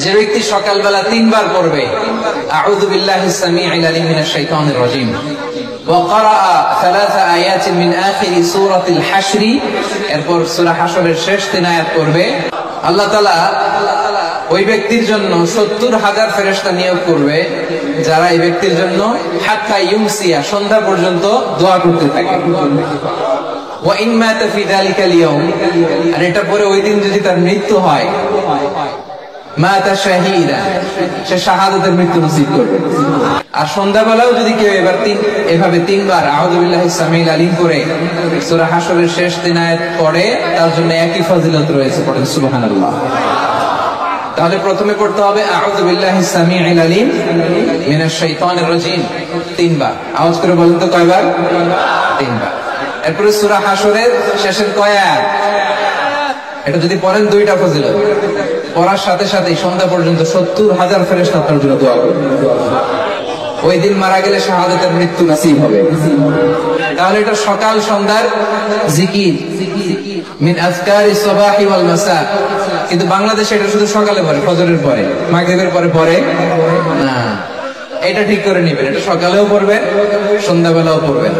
যে ব্যক্তি সকালবেলা 3 বার পড়বে আউযু বিল্লাহিস সামিউল আলিম মিনাশ শাইতানির রাজিম ওয়া ক্বারাআ 3 আয়াত মিন আখিরি সূরাতিল হাশর, এরপর সূরা হাশরের শেষ 3 আয়াত পড়বে, আল্লাহ তাআলা ওই ব্যক্তির জন্য 70,000 ফেরেশতা নিয়োগ করবে, যারা এই ব্যক্তির জন্য হাত্তা ইউমসিয়া, সন্ধ্যা পর্যন্ত দোয়া করতে থাকে। ওয়া ইন মাতা ফি যালিকাল ইয়াউম, আর এটা পরে ওই দিন যদি তার মৃত্যু হয়, মাতা শাহীদা, সে শাহাদাতের মৃত্যু নসিব করবে। আর সন্ধ্যাবেলাও যদি কেউ এভাবে 3 বার আউযু বিল্লাহিস সামিউল আলিম করে সূরা হাশরের শেষ 3 আয়াত পড়ে, তার জন্য একই ফজিলত রয়েছে। পড়েন সুবহানাল্লাহ। তাহলে প্রথমে পড়তে হবে আউযু বিল্লাহিস সামিউল আলিম মিনাশ শাইতানির রাজিম 3 বার। আওয়াজ করে বলেন তো কয়বার? 3 বার। এরপরে সূরা হাশরের শেষের কয় আয়াত? এটা যদি পড়েন 2টা ফজিলত। পড়ার সাথে সাথে সন্ধ্যা পর্যন্ত 70,000 ফেরেশতা আপনার জন্য দোয়া করবে। ওই দিন মারা গেলে শাহাদাতের মৃত্যু নসিব হবে। তাহলে এটা সকাল সন্ধ্যার জিকির, মিন আযকারিস সাবাহি ওয়াল মাসা। কিন্তু বাংলাদেশে এটা শুধু সকালে পড়ে, ফজরের পরে, মাগরিবের পরে পড়ে না। এটা ঠিক করে নেবেন, এটা সকালেও পড়বেন, সন্ধ্যাবেলাও পড়বেন।